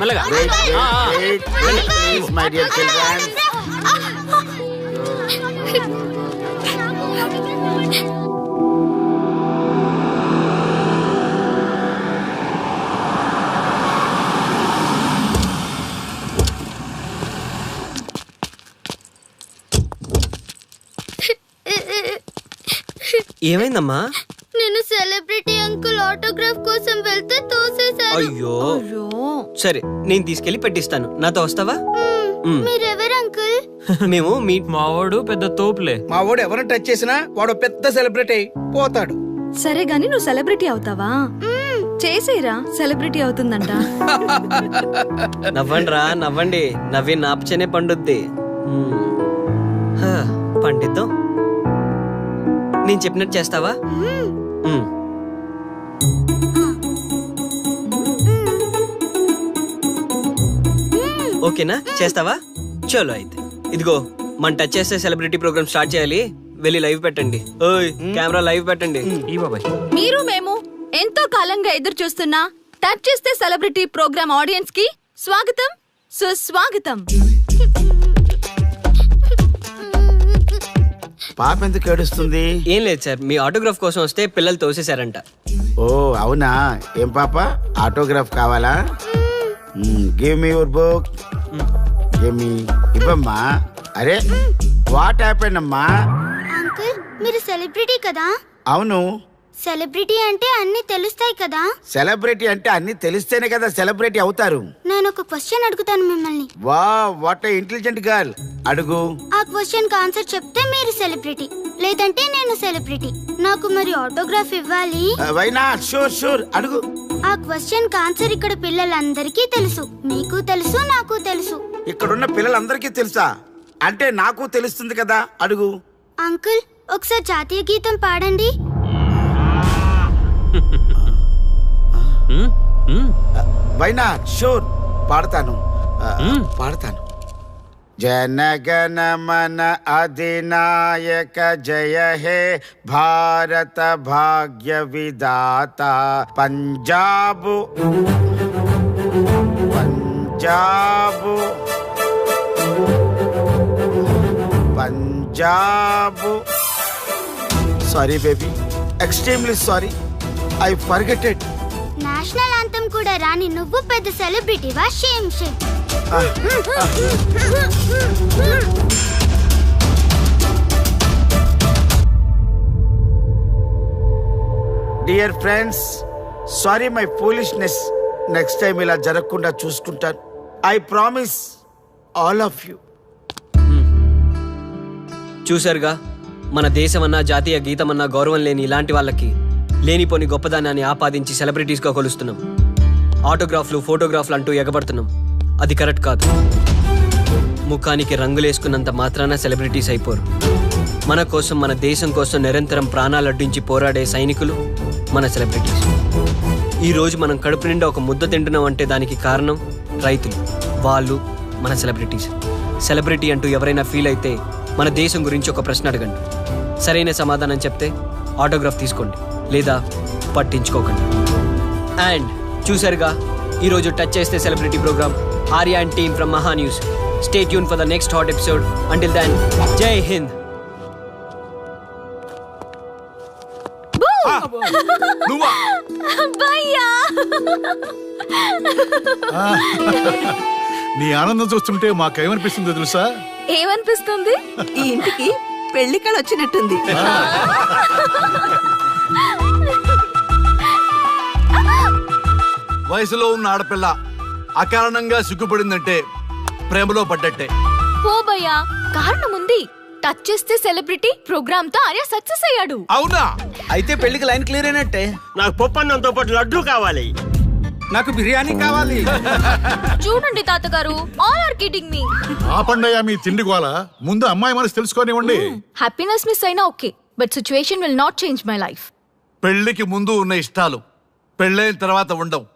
మెల్లగా. My dear children. ఏమైందమ్మా? నేను సెలబ్రిటీ అంకుల్ ఆటోగ్రాఫ్ కోసం వెళ్తే తోసేశారు. అయ్యో సరే, నేను తీసుకెళ్లి పెట్టిస్తాను. నాతో వస్తావా? మీరెవరు అంకుల్? మేము మీ మావాడు పెద్ద తోపులే. మా వాడు ఎవరిని టచ్ చేసినా వాడు పెద్ద సెలబ్రిటీ పోతాడు. సరే గాని నువ్వు సెలబ్రిటీ అవుతావా? చేసేరా, సెలబ్రిటీ అవుతుందంట. నవ్వండి రా, నవ్వండి. నవ్వి నాపచనే పండుద్ది. పండిద్దాం. నేను చెప్పినట్టు చేస్తావా? ఓకేనా? చేస్తావా? చలో అయితే. ఇదిగో, మన టచ్ చేస్తే సెలబ్రిటీ ప్రోగ్రామ్ స్టార్ట్ చేయాలి. వెళ్ళి లైవ్ పెట్టండి. ఓయ్, కెమెరా లైవ్ పెట్టండి. ఈ బాబాయ్, మీరు మేము ఎంతో కాలంగా ఎదురు చూస్తున్న టచ్ చేస్తే సెలబ్రిటీ ప్రోగ్రామ్ ఆడియన్స్ కి స్వాగతం, సుస్వాగతం. పాప ఎందుకు ఏడుస్తుంది? ఏం లేదు సార్, మీ ఆటోగ్రాఫ్ కోసం వస్తే పిల్లలు తోసేశారంట. ఓ అవునా? ఏం పాప, ఆటోగ్రాఫ్ కావాలా? Give me your book. Give me. ఇవ్వమ్మా. అరే వాట్ హ్యాపెండ్ అమ్మా? అంకుల్, మీరు సెలబ్రిటీ కదా? అవును. సెలబ్రిటీ అంటే అన్ని తెలుస్తాయి కదా? సెలబ్రిటీ అంటే అన్ని తెలిస్తేనే కదా సెలబ్రిటీ అవుతారు. నేను ఒక క్వశ్చన్ అడుగుతాను మిమ్మల్ని. వా, వాట్ ఏ ఇంటెలిజెంట్ గర్ల్. అడుగు. ఆ క్వశ్చన్ కి ఆన్సర్ చెప్తే మీరు సెలబ్రిటీ, లేదంటే నేను సెలబ్రిటీ. నాకు మరి ఆటోగ్రాఫ్ ఇవ్వాలి. Why not? షూర్ షూర్, అడుగు. ఆ క్వశ్చన్ కి ఆన్సర్ ఇక్కడ పిల్లలందరికీ తెలుసు. మీకు తెలుసు, నాకు తెలుసు. ఇక్కడున్న పిల్లలందరికీ తెలుసా? అంటే నాకు తెలుస్తుంది కదా. అడుగు. అంకుల్, ఒకసారి జాతీయ గీతం పాడండి. Why not? షూర్, పాడతాను. పాడతాను. జనగణ మన అధినాయక జయ హే భారత భాగ్య విధాత. Punjab Punjab Punjab. Sorry baby, extremely sorry. I forgetted. National anthem కూడా రాని నువ్వు పెద్ద సెలబ్రిటీవా? Shame shame. Dear friends, sorry my foolishness. Next time ఇలా జరగకుండా చూసుకుంటాను. I promise all of you. చూసారుగా, మన దేశమన్నా జాతీయ గీతమన్నా గౌరవం లేని ఇలాంటి వాళ్ళకి లేనిపోని గొప్పదానాన్ని ఆపాదించి సెలబ్రిటీస్గా కొలుస్తున్నాం. ఆటోగ్రాఫ్లు, ఫోటోగ్రాఫ్లు అంటూ ఎగబడుతున్నాం. అది కరెక్ట్ కాదు. ముఖానికి రంగులేసుకున్నంత మాత్రాన సెలబ్రిటీస్ అయిపోరు. మన కోసం, మన దేశం కోసం నిరంతరం ప్రాణాలు అడ్డించి పోరాడే సైనికులు మన సెలబ్రిటీస్. ఈరోజు మనం కడుపు నిండా ఒక ముద్ద తింటున్నాం అంటే దానికి కారణం రైతులు. వాళ్ళు మన సెలబ్రిటీస్. సెలబ్రిటీ అంటూ ఎవరైనా ఫీల్ అయితే మన దేశం గురించి ఒక ప్రశ్న అడగండి. సరైన సమాధానం చెప్తే ఆటోగ్రాఫ్ తీసుకోండి, లేదా పట్టించుకోకండి. అండ్ చూసారుగా, ఈరోజు టచ్ చేస్తే celebrity programme. Arya and team from Maha news. Stay tune for the next hot episode. Until then, Jai Hind. నీ ఆనందం చూస్తుంటే మాకేమనిపిస్తుందో తెలుసా? ఏమనిపిస్తుంది? ఈ ఇంటికి పెళ్లి కళ వచ్చినట్టుంది. వయసులో ఉన్న ఆడపిల్ల అకారణంగా సిగ్గుపడిందంటే ప్రేమలో పడ్డట్టే. పోబయ్యా, కారణం ఉంది. టచ్ చేస్తే సెలబ్రిటీ ప్రోగ్రామ్ తో ఆర్య సక్సెస్ అయ్యాడు. అవునా? అయితే పెళ్లికి లైన్ క్లియర్ అయినట్టే. నాకు పప్పన్నంతో పాటు లడ్డు కావాలి. నాకు బిర్యానీ కావాలి. చూడండి తాతగారు, ఆల్ ఆర్ కిడింగ్ మీ. ఆపండయ్యా మీ తిండి గోల. ముందు అమ్మాయి మనసు తెలుసుకోనివ్వండి. హ్యాపీనెస్ మిస్ అయినా okay, but situation will not change my life. పెళ్లికి ముందు ఉన్న ఇష్టాలు పెళ్ళైన తర్వాత ఉండవు.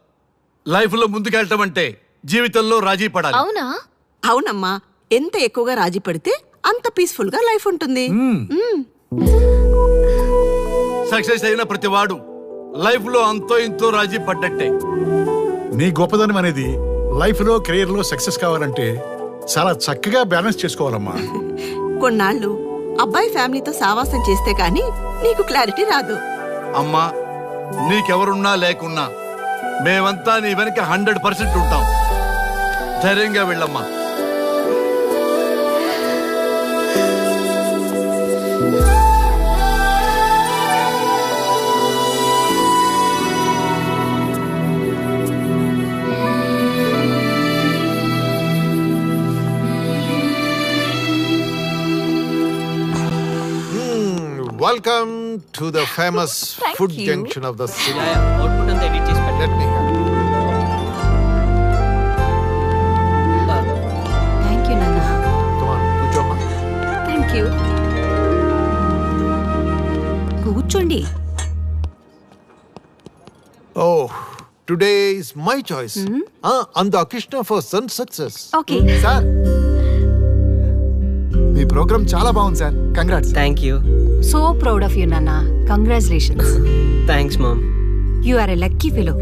లైఫ్ లో ముందుకెళ్ళటం అంటే జీవితంలో రాజీ పడాలి. అవునా? అవునమ్మా, ఎంత ఎక్కువగా రాజీ పడితే అంత పీస్ఫుల్ గా లైఫ్ ఉంటుంది. సక్సెస్ అయిన ప్రతి వాడు లైఫ్ లో అంతో ఇంతో రాజీ పడ్డట్టే. నీ గొప్పదనం అనేది లైఫ్ లో కెరీర్ లో సక్సెస్ కావాలంటే చాలా చక్కగా బ్యాలెన్స్ చేసుకోవాలమ్మా. కొన్నాళ్ళు అబ్బాయి ఫ్యామిలీతో సావాసం చేస్తే కానీ నీకు క్లారిటీ రాదు. అమ్మా, నీకెవరున్నా లేకున్నా మేమంతా నీ వెనక 100% ఉంటాం. ధైర్యంగా వెళ్ళమ్మా. Welcome to the famous food you. junction of the city. Output అంతా ఎడిట్ చేసి పెట్టు. Let me have it. Thank you నాన్న. Come on, కూర్చోమ్మా. Thank you. కూర్చోండి. Oh, today is my choice. And Krishna for son success. Okay. Sir మీ programme చాలా బాగుంది sir. Congrats. Thank you. So proud of you నాన్న. Congratulations. Thanks mom. You are a lucky fellow.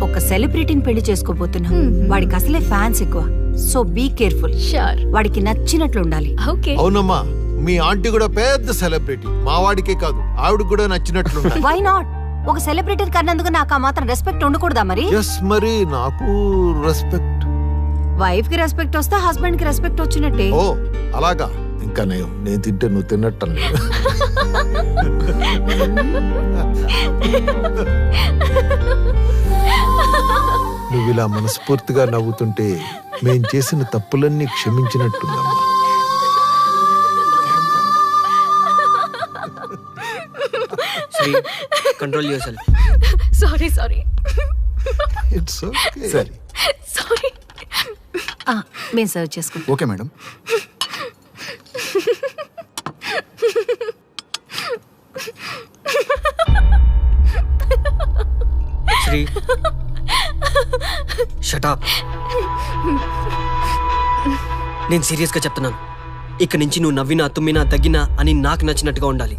ఒక సెలబ్రిటీని పెళ్లి చేసుకోబోతున్నాం. వాడికి అసలే ఫ్యాన్స్ ఎక్కువ. So be careful. షూర్. వాడికి నచ్చినట్లు ఉండాలి. ఓకే. అవునమ్మా, మీ ఆంటీ కూడా పెద్ద సెలబ్రిటీ. మా వాడికే కాదు, ఆవిడ కూడా నచ్చినట్లు. Why not? ఒక సెలబ్రిటీ కన్నందుకు నాకు ఆ మాత్రం రెస్పెక్ట్ ఉండకూడదా మరి? ఎస్, మరి నాకు రెస్పెక్ట్. వైఫ్ కి రెస్పెక్ట్ వస్తే హస్బెండ్ కి రెస్పెక్ట్ వచ్చినట్టే. ఓ అలాగా. ఇంకా నేను తింటే నువ్వు తిన్నట్టు. నువ్వు ఇలా మనస్ఫూర్తిగా నవ్వుతుంటే మేం చేసిన తప్పులన్నీ క్షమించినట్టుందమ్మా. Sri, control your sorry sorry it's okay. సరే సారీ. మేము సర్వ్ చేసుకుంటాం. Okay madam. Sri, shut up. నేను సీరియస్ గా చెప్తున్నాను. ఇక్కడి నుంచి నువ్వు నవ్వినా తుమ్మినా తగ్గినా అని నాకు నచ్చినట్టుగా ఉండాలి.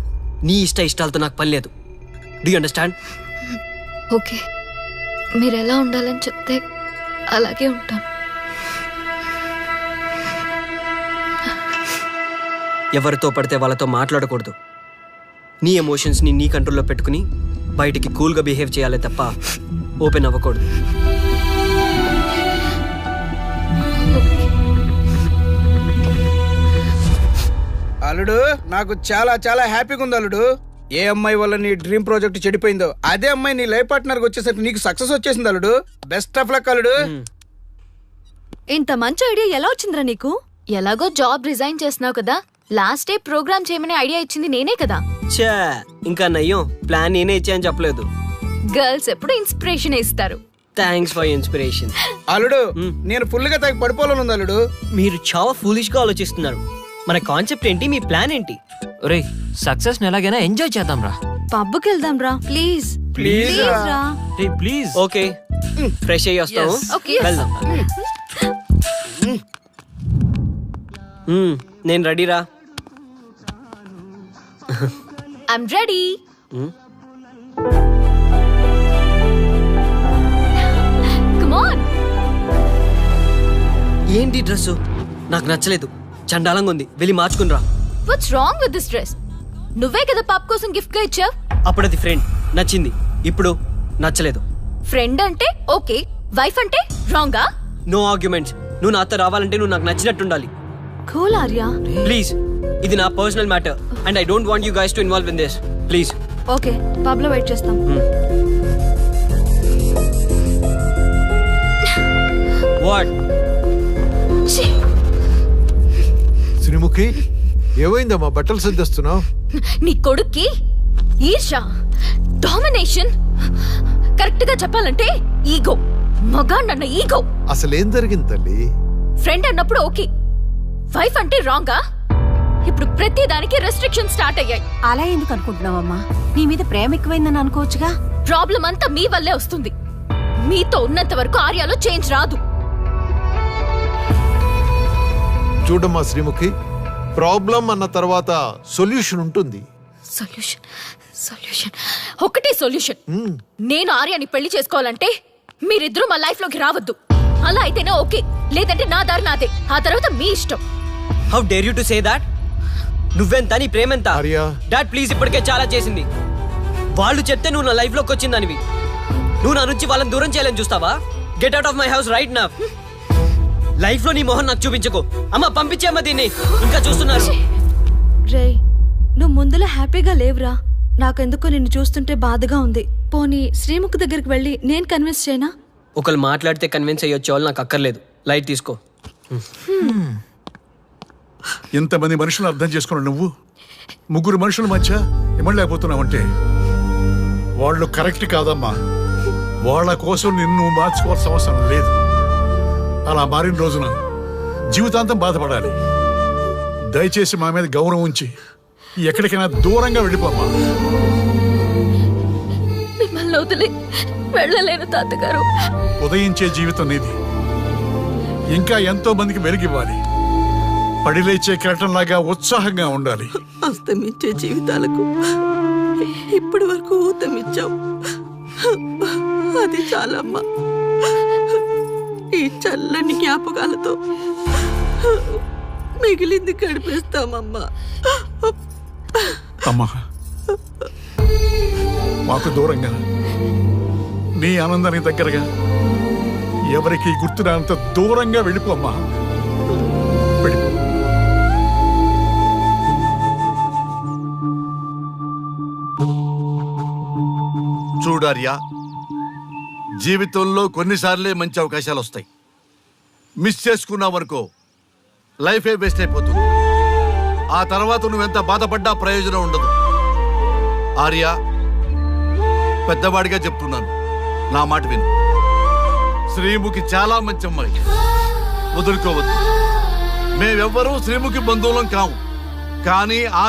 నీ ఇష్టాలతో నాకు పని లేదు. Do you understand? ఓకే, మీరు ఎలా ఉండాలని చెప్తే అలాగే ఉంటాను. ఎవరితో పడితే వాళ్ళతో మాట్లాడకూడదు. నీ ఎమోషన్స్ని నీ కంట్రోల్లో పెట్టుకుని బయటికి కూల్గా బిహేవ్ చేయాలి తప్ప ఓపెన్ అవ్వకూడదు. అల్లుడు, నాకు చాలా చాలా హ్యాపీగా ఉంది అల్లుడు. ఏ అమ్మాయి వల్ల నీ డ్రీమ్ ప్రాజెక్ట్ చెడిపోయిందో అదే అమ్మాయి నీ లైఫ్ పార్ట్నర్ వచ్చేసరికి నీకు సక్సెస్ వచ్చేసింది అల్లుడు. బెస్ట్ ఆఫ్ లక్ అల్లుడు. ఇంత మంచి ఐడియా ఎలా వచ్చిందిరా నీకు? ఎలాగో జాబ్ రిజైన్ చేస్తున్నావు కదా, లాస్ట్ డే ప్రోగ్రామ్ చేయమని ఐడియా ఇచ్చింది నేనే కదా. చా, ఇంకా నయ్యం, ప్లాన్ నేనే ఇచ్చాయని చెప్పలేదు. గర్ల్స్ ఎప్పుడు ఇన్స్పిరేషన్ ఇస్తారు. Thanks for inspiration. అల్లుడు, నేను ఫుల్ గా తగ్గి పడిపోవాలని ఉంది అల్లుడు. మీరు చాలా ఫూలిష్ గా ఆలోచిస్తున్నారు. మన కాన్సెప్ట్ ఏంటి, మీ ప్లాన్ ఏంటి? రే, సక్సెస్ ని ఎలాగైనా ఎంజాయ్ చేద్దాం రా. పబ్కి వెళ్దాం రా ప్లీజ్. ప్లీజ్ రా. రే ప్లీజ్. ఓకే, ఫ్రెష్ అయ్యి వస్తాము. Okay. వెళ్దాం. నేను రెడీరా. I'm ready. Come on. ఏంటి డ్రెస్? నాకు నచ్చలేదు, చండాలంగా ఉంది. వెళ్ళి మార్చుకునిరా. What's wrong with this dress? నువ్వే కదా పాప్ కోసం గిఫ్ట్ గా ఇచ్చావు. అప్పుడది ఫ్రెండ్, నచ్చింది. ఇప్పుడు నచ్చలేదు. ఫ్రెండ్ అంటే ఓకే, వైఫ్ అంటే రాంగా? No arguments. నువ్వు నాతో రావాలంటే నువ్వు నాకు నచ్చినట్టు ఉండాలి. కూల్ ఆర్యా. ప్లీజ్, ఇది నా personal matter and I don't want you guys to involve in this. Please. Okay, pub లో వెయిట్ చేస్తాం. వాట్? శ్రీముఖి, ఏమైందమ్మా? బట్టలు సర్దిస్తున్నావు? నీ కొడుక్కి ఈర్ష, డామినేషన్, కరెక్ట్ గా చెప్పాలంటే ఈగో. మగాండన్న ఈగో. అసలేం జరిగింది తల్లి? ఫ్రెండ్ అన్నప్పుడు ఓకే, వైఫ్ అంటే రాంగా? ఇప్పుడు ప్రతి దానికి రెస్ట్రిక్షన్ స్టార్ట్ అయ్యాయి. అలా ఎందుకు అనుకుంటున్నావమ్మా? నీ మీద ప్రేమ ఎక్కువైందని అనుకోవచ్చుగా. ప్రాబ్లం అంతా మీ వల్లే వస్తుంది. మీతో ఉన్నంత వరకు ఆర్యాలో చేంజ్ రాదు. చూడమ్మా శ్రీముఖి, ప్రాబ్లం అన్న తర్వాత సొల్యూషన్ ఉంటుంది. సొల్యూషన్, సొల్యూషన్, ఒకటే సొల్యూషన్. నేను ఆర్యాని పెళ్లి చేసుకోవాలంటే మీరిద్దరూ మా లైఫ్ లోకి రావద్దు. అలా అయితేనే ఓకే, లేదంటే నా దారి నాదే. ఆ తర్వాత మీ ఇష్టం. How dare you to say that? నువ్వెంత, నీ ప్రేమెంత? డాడ్ ప్లీజ్, ఇప్పటికే చాలా చేసింది. వాళ్ళు చెప్తే నువ్వు నా లైఫ్ లోకి వచ్చిందానివి. నువ్వు నా నుంచి వాళ్ళని దూరం చేయాలని చూస్తావా? Get out of my house right now. Life లో నీ మొహం నాకు చూపించకు. అమ్మ పంపించేమ్మా దీన్ని, ఇంకా చూస్తున్నారు. రే, నువ్వు ముందులో హ్యాపీగా లేవురా. నాకెందుకో నిన్ను చూస్తుంటే బాధగా ఉంది. పోనీ శ్రీముఖ్ దగ్గరికి వెళ్ళి నేను కన్విన్స్ చేయనా? ఒకళ్ళు మాట్లాడితే కన్విన్స్ అయ్యొచ్చే వాళ్ళు నాకు అక్కర్లేదు. లైట్ తీసుకో. ఇంతమంది మనుషులు అర్థం చేసుకున్న నువ్వు ముగ్గురు మనుషుల మధ్య ఇమ్మలేకపోతున్నావంటే వాళ్ళు కరెక్ట్ కాదమ్మా. వాళ్ళ కోసం నిన్ను మార్చుకోవాల్సిన అవసరం లేదు. అలా మారిన రోజున జీవితాంతం బాధపడాలి. దయచేసి మా మీద గౌరవం ఉంచి ఎక్కడికైనా దూరంగా వెళ్ళిపోమ్మా. మిమ్మల్ని వదిలి వెళ్ళలేను తాతగారు. ఉదయించే జీవితం నీది. ఇంకా ఎంతో మందికి వెలుగివ్వాలి. పడిలేచే కెరటంలాగా ఉత్సాహంగా ఉండాలి. అస్తమించే జీవితాలకు ఇప్పటి వరకు ఊతమిచ్చావు. అది చాలమ్మా. ఈ చల్లని జ్ఞాపకాలతో మిగిలింది గడిపేస్తామమ్మా. అమ్మా, మాకు దూరంగా నీ ఆనందానికి దగ్గరగా ఎవరికి గుర్తురానంత దూరంగా వెళ్ళిపోమ్మా. వెళ్ళిపో. చూడార్యా, జీవితంలో కొన్నిసార్లే మంచి అవకాశాలు వస్తాయి. మిస్ చేసుకున్నావనుకో లైఫే వేస్ట్ అయిపోతుంది. ఆ తర్వాత నువ్వెంత బాధపడ్డా ప్రయోజనం ఉండదు. ఆర్య, పెద్దవాడిగా చెప్తున్నాను, నా మాట విను. శ్రీముఖి చాలా మంచి అమ్మాయి, వదులుకోవద్దు. మేమెవ్వరూ శ్రీముఖి బంధువులం కాము, కానీ ఆమె